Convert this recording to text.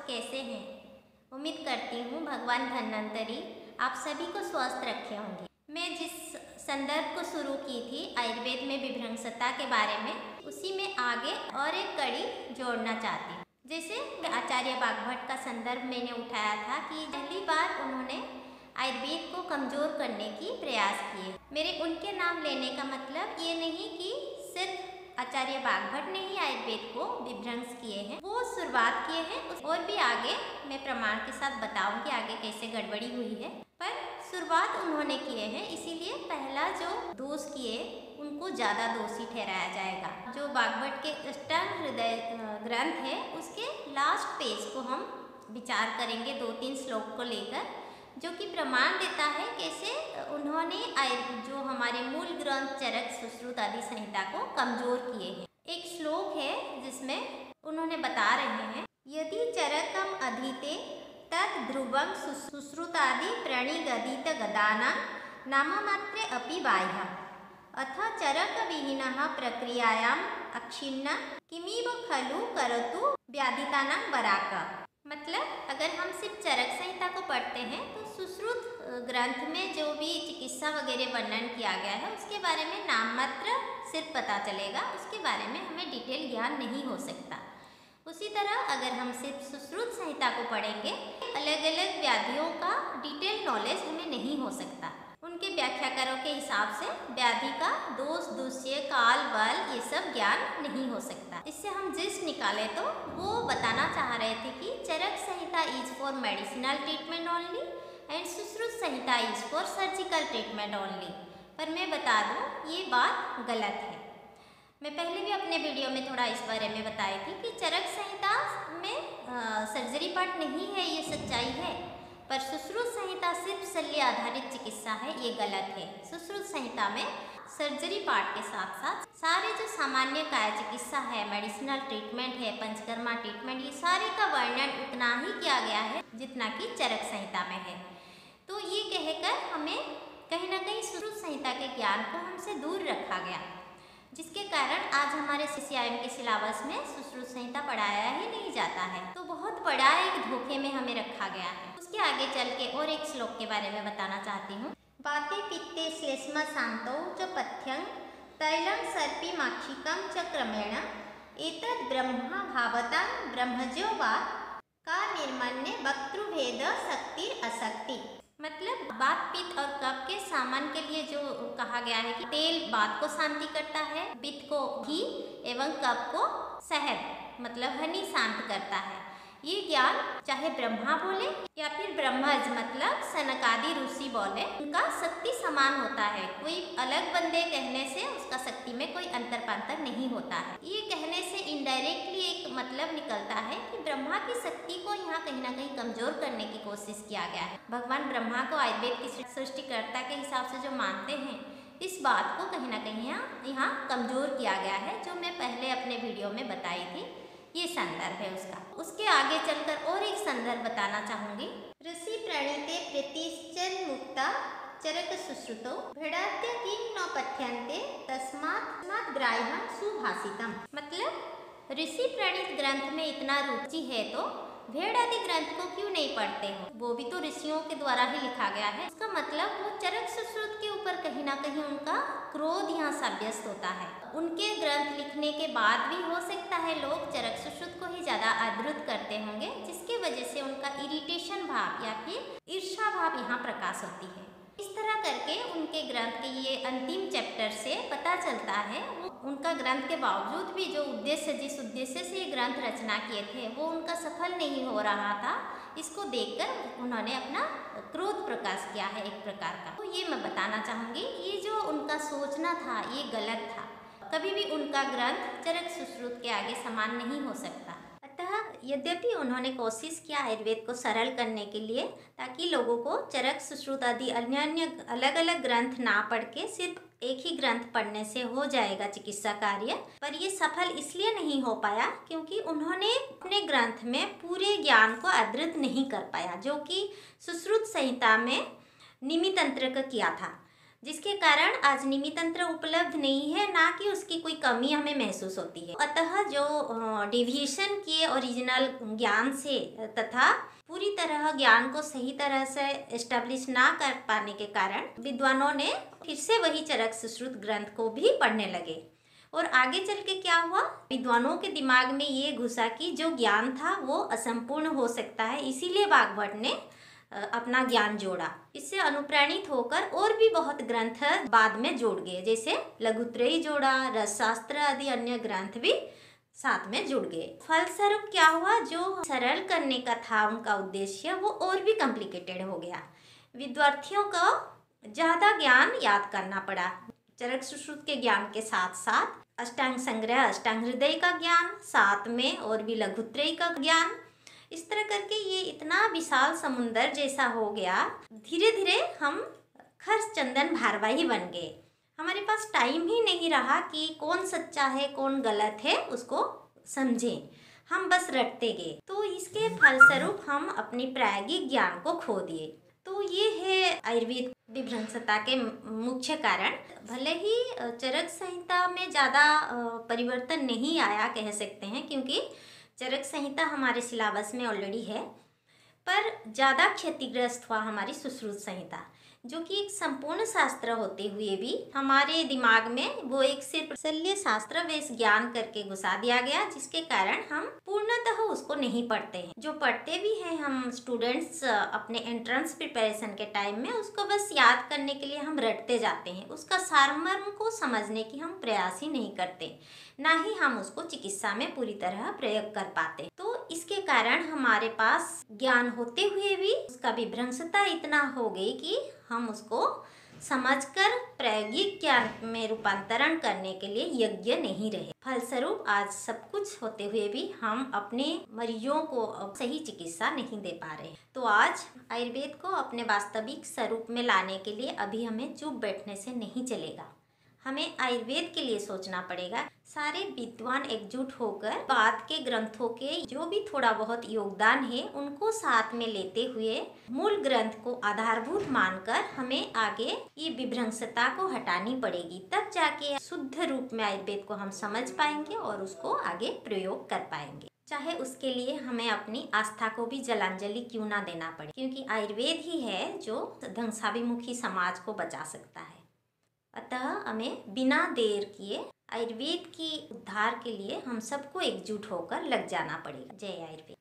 सब कैसे हैं? उम्मीद करती हूँ भगवान धन्वंतरी आप सभी को स्वस्थ रखे होंगे। मैं जिस संदर्भ को शुरू की थी आयुर्वेद में विभ्रंशता के बारे में, उसी में आगे और एक कड़ी जोड़ना चाहती हूँ। जैसे आचार्य बागभट्ट का संदर्भ मैंने उठाया था कि पहली बार उन्होंने आयुर्वेद को कमज़ोर करने की प्रयास किए। मेरे उनके नाम लेने का मतलब ये नहीं कि सिर्फ आचार्य बागभट्ट ने ही आयुर्वेद को विभ्रंश किए हैं, वो शुरुआत किए हैं। और भी आगे मैं प्रमाण के साथ बताऊंगी आगे कैसे गड़बड़ी हुई है, पर शुरुआत उन्होंने किए हैं, इसीलिए पहला जो दोष किए उनको ज़्यादा दोषी ठहराया जाएगा। जो बागभट्ट के अष्टांग हृदय ग्रंथ है उसके लास्ट पेज को हम विचार करेंगे 2-3 श्लोक को लेकर, जो कि प्रमाण देता है कैसे उन्होंने जो हमारे मूल ग्रंथ चरक सुश्रुत आदि संहिता को कमजोर किए हैं। एक श्लोक है जिसमें उन्होंने बता रहे हैं, यदि चरकम अधीते तत् ध्रुवं सुश्रुतादि प्रणिगदित गदानां नाममात्रे अपि बाह्यम् अथ चरक विहीनः प्रक्रियायाम् अक्षिण्ण किमिव खलु करतु व्याधितानां बराक। मतलब अगर हम सिर्फ चरक संहिता को पढ़ते हैं तो सुश्रुत ग्रंथ में जो भी चिकित्सा वगैरह वर्णन किया गया है उसके बारे में नाम मात्र सिर्फ पता चलेगा, उसके बारे में हमें डिटेल ज्ञान नहीं हो सकता। उसी तरह अगर हम सिर्फ सुश्रुत संहिता को पढ़ेंगे, अलग अलग व्याधियों का डिटेल नॉलेज हमें नहीं हो सकता। उनके व्याख्याकारों के हिसाब से व्याधि का दोष, दूष्य, काल, बल ये सब ज्ञान नहीं हो सकता। इससे हम जिस निकाले तो वो बताना चाह रहे थे कि Charak Samhita is for medicinal treatment only and Sushruta Samhita is for surgical treatment only. पर मैं बता दूं ये बात गलत है। मैं पहले भी अपने वीडियो में थोड़ा इस बारे में बताई थी कि चरक संहिता में सर्जरी पार्ट नहीं है, ये सच्चाई है, पर सुश्रुत संहिता सिर्फ शल्य आधारित चिकित्सा है, ये गलत है। सुश्रुत संहिता में सर्जरी पार्ट के साथ साथ सारे जो सामान्य काय चिकित्सा है, मेडिसिनल ट्रीटमेंट है, पंचकर्मा ट्रीटमेंट, ये सारे का वर्णन उतना ही किया गया है जितना कि चरक संहिता में है। तो ये कहकर हमें कहीं ना कहीं सुश्रुत संहिता के ज्ञान को हमसे दूर रखा गया, जिसके कारण आज हमारे CCIM के सिलेबस में सुश्रुत संहिता पढ़ाया ही नहीं जाता है। तो बहुत बड़ा एक धोखे में हमें रखा गया है। उसके आगे चल के और एक श्लोक के बारे में बताना चाहती हूँ। वाते पित्ते श्लेष्म शांतौ च पथ्यं तैलं सर्पी माक्षिकं च क्रमेण एतद् ब्रह्मा भावतां ब्रह्मजो वा का निर्मन्य वक्तृभेद शक्ति अशक्ति। मतलब बात, पित्त और कफ के सामान के लिए जो कहा गया है कि तेल बात को शांति करता है, पित्त को घी एवं कफ को शहद मतलब हनी शांत करता है। ये ज्ञान चाहे ब्रह्मा बोले या फिर ब्रह्मज मतलब सनकादि ऋषि बोले, उनका शक्ति समान होता है। कोई अलग बंदे कहने से उसका शक्ति में कोई अंतर पांतर नहीं होता है। ये कहने से इनडायरेक्टली एक मतलब निकलता है कि ब्रह्मा की शक्ति को यहाँ कहीं ना कहीं कमजोर करने की कोशिश किया गया है। भगवान ब्रह्मा को आयुर्वेद की सृष्टिकर्ता के हिसाब से जो मानते हैं, इस बात को कहीं ना कहीं यहाँ कमजोर किया गया है, जो मैं पहले अपने वीडियो में बताई थी। ये संदर्भ है उसका। उसके आगे चलकर और एक संदर्भ बताना चाहूंगी। ऋषि प्रणीते प्रतिश्चन मुक्ता चरक सुश्रुतो भेड़ात्य किं न पथ्यन्ते तस्मात् ग्राह्यं सुभाषितम्। मतलब ऋषि प्रणीत ग्रंथ में इतना रुचि है तो भेड़ आदि ग्रंथ को क्यों नहीं पढ़ते हो? वो भी तो ऋषियों के द्वारा ही लिखा गया है। इसका मतलब वो चरक सुश्रुत के ऊपर कहीं ना कहीं उनका क्रोध यहाँ साब्यस्त होता है। उनके ग्रंथ लिखने के बाद भी हो सकता है लोग चरक सुश्रुत को ही ज्यादा आदृत करते होंगे, जिसके वजह से उनका इरिटेशन भाव या फिर ईर्षा भाव यहाँ प्रकाश होती है। इस तरह करके उनके ग्रंथ के ये अंतिम चैप्टर से पता चलता है वो उनका ग्रंथ के बावजूद भी जो उद्देश्य, जिस उद्देश्य से ये ग्रंथ रचना किए थे, वो उनका सफल नहीं हो रहा था। इसको देखकर उन्होंने अपना क्रोध प्रकाश किया है एक प्रकार का। तो ये मैं बताना चाहूँगी, ये जो उनका सोचना था ये गलत था। कभी भी उनका ग्रंथ चरक सुश्रुत के आगे समान नहीं हो सकता। यद्यपि उन्होंने कोशिश किया आयुर्वेद को सरल करने के लिए, ताकि लोगों को चरक सुश्रुत आदि अन्य अलग अलग ग्रंथ ना पढ़ के सिर्फ एक ही ग्रंथ पढ़ने से हो जाएगा चिकित्सा कार्य, पर ये सफल इसलिए नहीं हो पाया क्योंकि उन्होंने अपने ग्रंथ में पूरे ज्ञान को आदृत नहीं कर पाया, जो कि सुश्रुत संहिता में निमितंत्र का किया था। जिसके कारण आज निमि तंत्र उपलब्ध नहीं है, ना कि उसकी कोई कमी हमें महसूस होती है। अतः जो डेविएशन किए ओरिजिनल ज्ञान से तथा पूरी तरह ज्ञान को सही तरह से एस्टेब्लिश ना कर पाने के कारण विद्वानों ने फिर से वही चरक सुश्रुत ग्रंथ को भी पढ़ने लगे। और आगे चल के क्या हुआ, विद्वानों के दिमाग में ये घुसा कि जो ज्ञान था वो असंपूर्ण हो सकता है, इसीलिए वाग्भट ने अपना ज्ञान जोड़ा। इससे अनुप्राणित होकर और भी बहुत ग्रंथ बाद में जोड़ गए, जैसे लघुत्रयी जोड़ा, रसशास्त्र आदि अन्य ग्रंथ भी साथ में जुड़ गए। फलस्वरूप क्या हुआ, जो सरल करने का था उनका उद्देश्य वो और भी कॉम्प्लिकेटेड हो गया। विद्यार्थियों को ज्यादा ज्ञान याद करना पड़ा। चरक सुश्रुत के ज्ञान के साथ साथ अष्टांग संग्रह, अष्टांग हृदय का ज्ञान, साथ में और भी लघुत्रयी का ज्ञान, इस तरह करके ये इतना विशाल समुंदर जैसा हो गया। धीरे धीरे हम खर्च चंदन भारवाही बन गए। हमारे पास टाइम ही नहीं रहा कि कौन सच्चा है कौन गलत है उसको समझें, हम बस रटते गए। तो इसके फलस्वरूप हम अपनी प्रायोगिक ज्ञान को खो दिए। तो ये है आयुर्वेद विभ्रंशता के मुख्य कारण। भले ही चरक संहिता में ज़्यादा परिवर्तन नहीं आया कह सकते हैं, क्योंकि चरक संहिता हमारे सिलेबस में ऑलरेडी है, पर ज़्यादा क्षतिग्रस्त हुआ हमारी सुश्रुत संहिता, जो कि एक संपूर्ण शास्त्र होते हुए भी हमारे दिमाग में वो एक सिर्फ शल्य शास्त्र व ज्ञान करके घुसा दिया गया, जिसके कारण हम पूर्णतः उसको नहीं पढ़ते हैं। जो पढ़ते भी हैं हम स्टूडेंट्स अपने एंट्रेंस प्रिपरेशन के टाइम में, उसको बस याद करने के लिए हम रटते जाते हैं, उसका सारमर्म को समझने की हम प्रयास ही नहीं करते, ना ही हम उसको चिकित्सा में पूरी तरह प्रयोग कर पाते। तो इसके कारण हमारे पास ज्ञान होते हुए भी उसका विभ्रंशता इतना हो गई कि हम उसको समझकर प्रायोगिक ज्ञान में रूपांतरण करने के लिए यज्ञ नहीं रहे। फलस्वरूप आज सब कुछ होते हुए भी हम अपने मरीजों को सही चिकित्सा नहीं दे पा रहे। तो आज आयुर्वेद को अपने वास्तविक स्वरूप में लाने के लिए अभी हमें चुप बैठने से नहीं चलेगा, हमें आयुर्वेद के लिए सोचना पड़ेगा। सारे विद्वान एकजुट होकर बाद के ग्रंथों के जो भी थोड़ा बहुत योगदान है उनको साथ में लेते हुए मूल ग्रंथ को आधारभूत मानकर हमें आगे ये विभ्रंशता को हटानी पड़ेगी। तब जाके शुद्ध रूप में आयुर्वेद को हम समझ पाएंगे और उसको आगे प्रयोग कर पाएंगे, चाहे उसके लिए हमें अपनी आस्था को भी जलांजलि क्यों ना देना पड़े, क्योंकि आयुर्वेद ही है जो ध्वंसाभिमुखी समाज को बचा सकता है। अतः हमें बिना देर किए आयुर्वेद की उद्धार के लिए हम सबको एकजुट होकर लग जाना पड़ेगा। जय आयुर्वेद।